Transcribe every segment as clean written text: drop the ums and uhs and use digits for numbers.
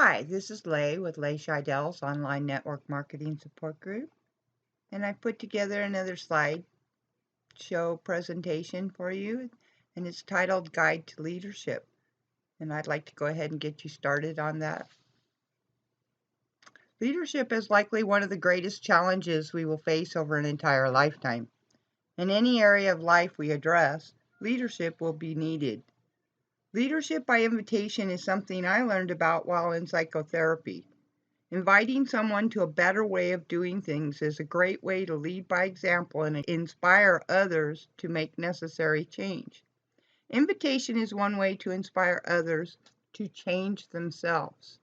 Hi, this is Lay with Lay Scheidel's Online Network Marketing Support Group, and I put together another slideshow presentation for you, and it's titled Guide to Leadership, and I'd like to go ahead and get you started on that. Leadership is likely one of the greatest challenges we will face over an entire lifetime. In any area of life we address, leadership will be needed. Leadership by invitation is something I learned about while in psychotherapy. Inviting someone to a better way of doing things is a great way to lead by example and inspire others to make necessary change. Invitation is one way to inspire others to change themselves.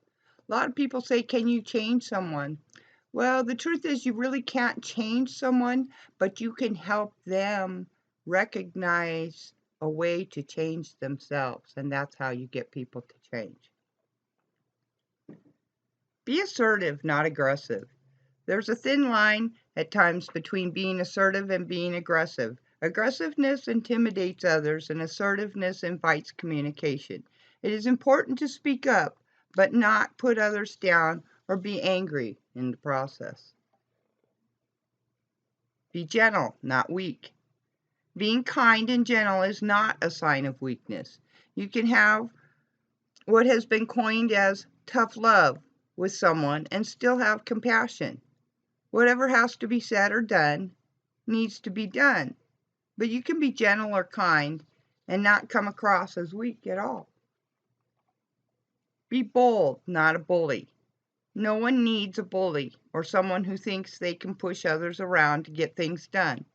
A lot of people say, can you change someone? Well, the truth is you really can't change someone, but you can help them recognize a way to change themselves, and that's how you get people to change. Be assertive, not aggressive. There's a thin line at times between being assertive and being aggressive. Aggressiveness intimidates others, and assertiveness invites communication. It is important to speak up, but not put others down or be angry in the process. Be gentle, not weak. Being kind and gentle is not a sign of weakness. You can have what has been coined as tough love with someone and still have compassion. Whatever has to be said or done needs to be done, but you can be gentle or kind and not come across as weak at all. Be bold, not a bully. No one needs a bully or someone who thinks they can push others around to get things done.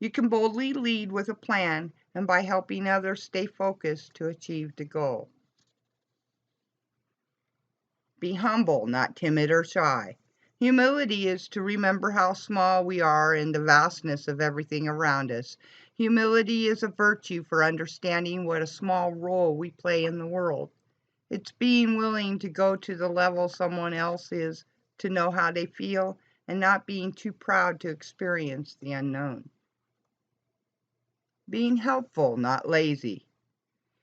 You can boldly lead with a plan and by helping others stay focused to achieve the goal. Be humble, not timid or shy. Humility is to remember how small we are in the vastness of everything around us. Humility is a virtue for understanding what a small role we play in the world. It's being willing to go to the level someone else is to know how they feel and not being too proud to experience the unknown. Being helpful, not lazy.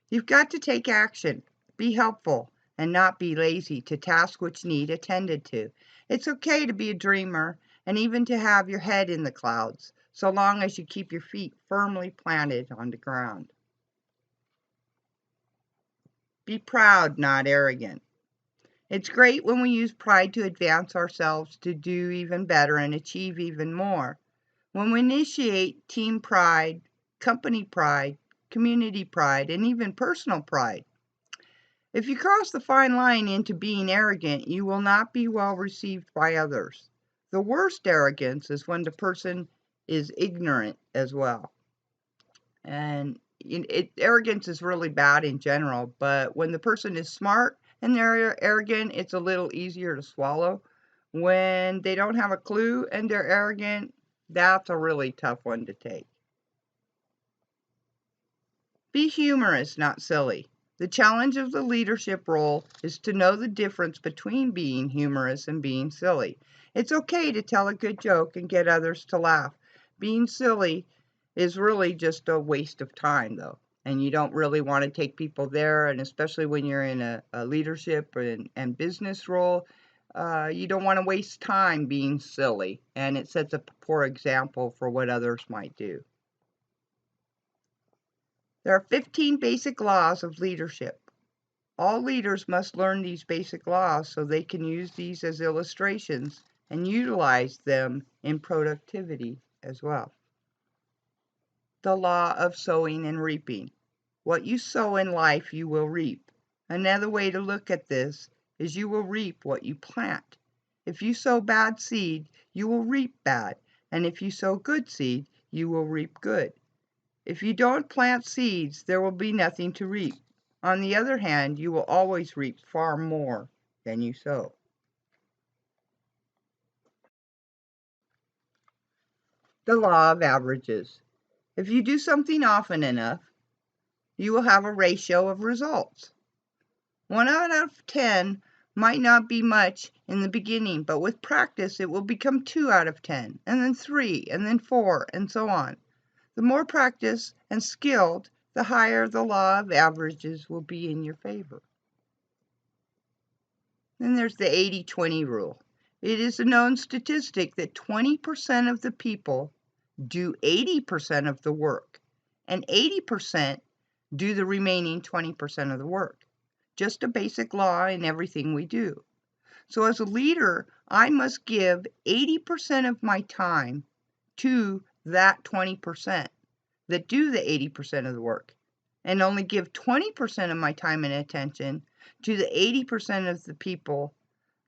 You've got to take action. Be helpful and not be lazy to tasks which need attended to. It's okay to be a dreamer and even to have your head in the clouds, so long as you keep your feet firmly planted on the ground. Be proud, not arrogant. It's great when we use pride to advance ourselves to do even better and achieve even more. When we initiate team pride, company pride, community pride, and even personal pride. If you cross the fine line into being arrogant, you will not be well received by others. The worst arrogance is when the person is ignorant as well. And arrogance is really bad in general, but when the person is smart and they're arrogant, it's a little easier to swallow. When they don't have a clue and they're arrogant, that's a really tough one to take. Be humorous, not silly. The challenge of the leadership role is to know the difference between being humorous and being silly. It's okay to tell a good joke and get others to laugh. Being silly is really just a waste of time, though. And you don't really want to take people there, and especially when you're in a leadership and business role, you don't want to waste time being silly, and it sets a poor example for what others might do. There are 15 basic laws of leadership. All leaders must learn these basic laws so they can use these as illustrations and utilize them in productivity as well. The law of sowing and reaping. What you sow in life, you will reap. Another way to look at this is you will reap what you plant. If you sow bad seed, you will reap bad. And if you sow good seed, you will reap good. If you don't plant seeds, there will be nothing to reap. On the other hand, you will always reap far more than you sow. The law of averages. If you do something often enough, you will have a ratio of results. 1 out of 10 might not be much in the beginning, but with practice it will become 2 out of 10, and then 3, and then 4, and so on. The more practice and skilled, the higher the law of averages will be in your favor. Then there's the 80-20 rule. It is a known statistic that 20% of the people do 80% of the work, and 80% do the remaining 20% of the work. Just a basic law in everything we do. So as a leader, I must give 80% of my time to that 20% that do the 80% of the work, and only give 20% of my time and attention to the 80% of the people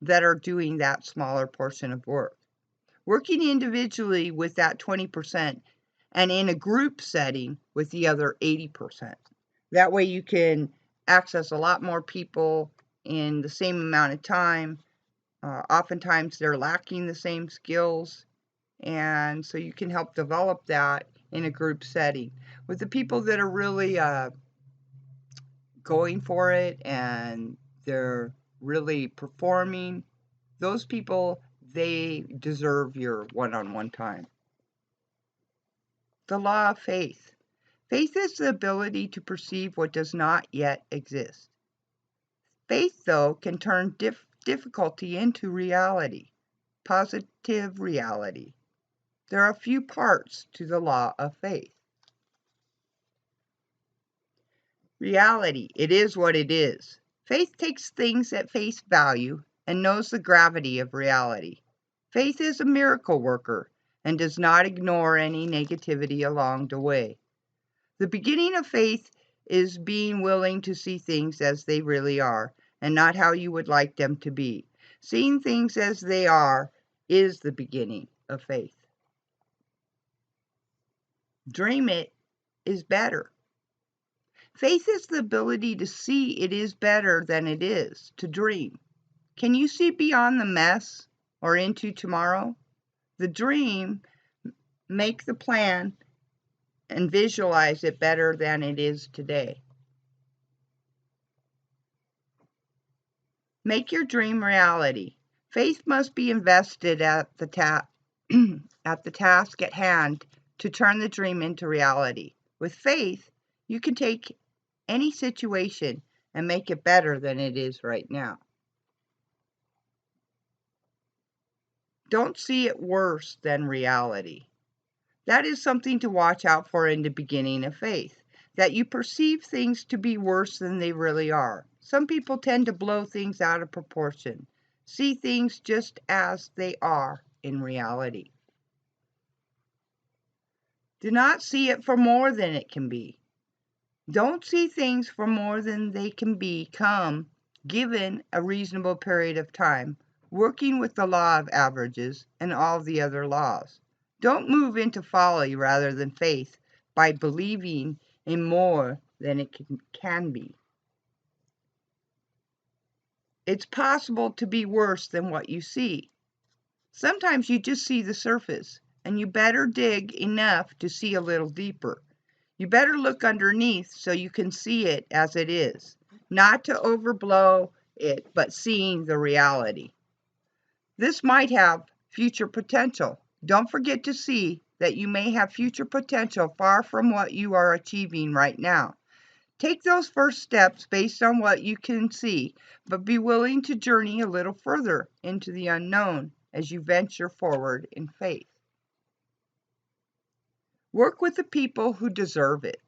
that are doing that smaller portion of work. Working individually with that 20% and in a group setting with the other 80%. That way you can access a lot more people in the same amount of time. Oftentimes they're lacking the same skills, and so you can help develop that in a group setting. With the people that are really going for it and they're really performing, those people, they deserve your one-on-one time. The law of faith. Faith is the ability to perceive what does not yet exist. Faith, though, can turn difficulty into reality, positive reality. There are a few parts to the law of faith. Reality, it is what it is. Faith takes things at face value and knows the gravity of reality. Faith is a miracle worker and does not ignore any negativity along the way. The beginning of faith is being willing to see things as they really are and not how you would like them to be. Seeing things as they are is the beginning of faith. Dream it is better. Faith is the ability to see it is better than it is, to dream. Can you see beyond the mess or into tomorrow? The dream, make the plan, and visualize it better than it is today. Make your dream reality. Faith must be invested at the task at hand to turn the dream into reality. With faith, you can take any situation and make it better than it is right now. Don't see it worse than reality. That is something to watch out for in the beginning of faith, that you perceive things to be worse than they really are. Some people tend to blow things out of proportion, see things just as they are in reality. Do not see it for more than it can be. Don't see things for more than they can become given a reasonable period of time, working with the law of averages and all the other laws. Don't move into folly rather than faith by believing in more than it can be. It's possible to be worse than what you see. Sometimes you just see the surface, and you better dig enough to see a little deeper. You better look underneath so you can see it as it is, not to overblow it, but seeing the reality. This might have future potential. Don't forget to see that you may have future potential far from what you are achieving right now. Take those first steps based on what you can see, but be willing to journey a little further into the unknown as you venture forward in faith. Work with the people who deserve it.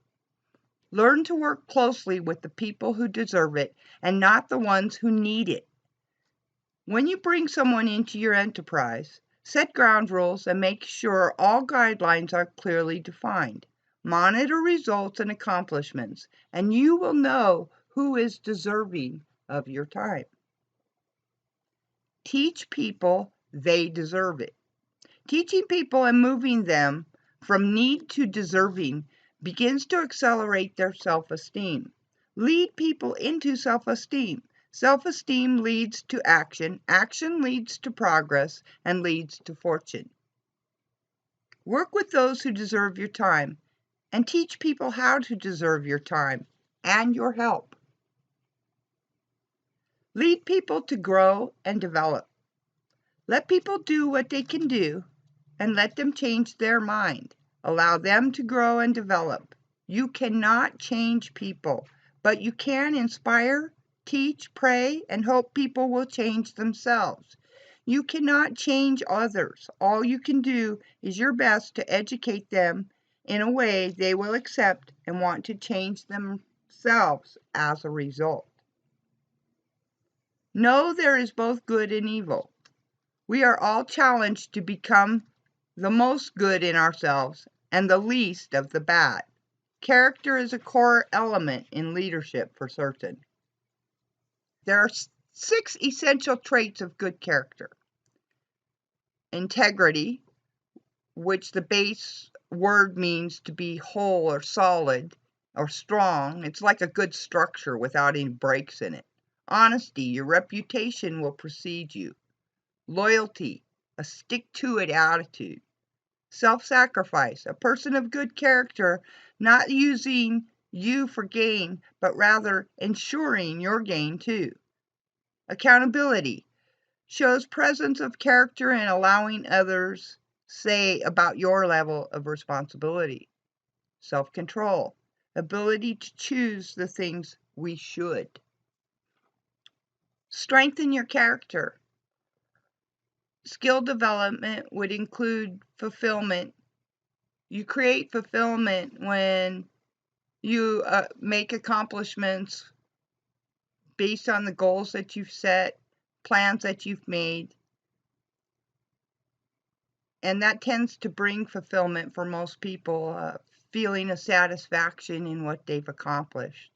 Learn to work closely with the people who deserve it and not the ones who need it. When you bring someone into your enterprise, set ground rules and make sure all guidelines are clearly defined. Monitor results and accomplishments, and you will know who is deserving of your time. Teach people they deserve it. Teaching people and moving them from need to deserving begins to accelerate their self-esteem. Lead people into self-esteem. Self-esteem leads to action. Action leads to progress and leads to fortune. Work with those who deserve your time and teach people how to deserve your time and your help. Lead people to grow and develop. Let people do what they can do and let them change their mind. Allow them to grow and develop. You cannot change people, but you can inspire, teach, pray, and hope people will change themselves. You cannot change others. All you can do is your best to educate them in a way they will accept and want to change themselves as a result. Know there is both good and evil. We are all challenged to become the most good in ourselves and the least of the bad. Character is a core element in leadership for certain. There are 6 essential traits of good character. Integrity, which the base word means to be whole or solid or strong. It's like a good structure without any breaks in it. Honesty, your reputation will precede you. Loyalty, a stick-to-it attitude. Self-sacrifice, a person of good character, not using you for gain, but rather ensuring your gain too. Accountability, shows presence of character in allowing others say about your level of responsibility. Self-control, ability to choose the things we should. Strengthen your character. Skill development would include fulfillment. You create fulfillment when you make accomplishments based on the goals that you've set, plans that you've made, and that tends to bring fulfillment for most people, feeling a satisfaction in what they've accomplished.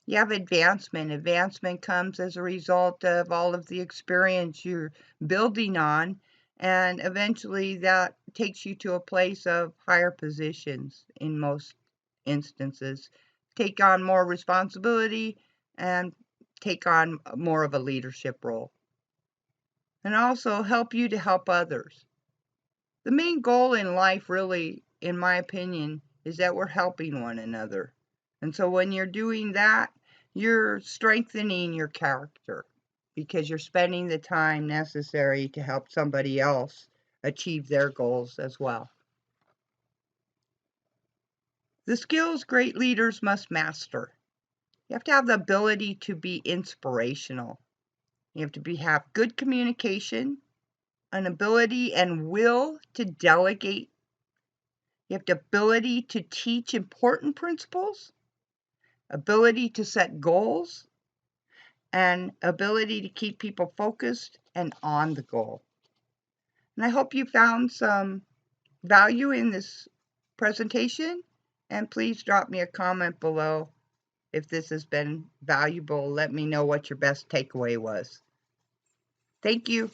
You have advancement. Advancement comes as a result of all of the experience you're building on, and eventually that takes you to a place of higher positions in most instances. Take on more responsibility and take on more of a leadership role. And also help you to help others. The main goal in life, really, in my opinion, is that we're helping one another. And so when you're doing that, you're strengthening your character because you're spending the time necessary to help somebody else achieve their goals as well. The skills great leaders must master. You have to have the ability to be inspirational. You have to have good communication, an ability and will to delegate. You have the ability to teach important principles, ability to set goals, and ability to keep people focused and on the goal. And I hope you found some value in this presentation, and please drop me a comment below if this has been valuable. Let me know what your best takeaway was. Thank you.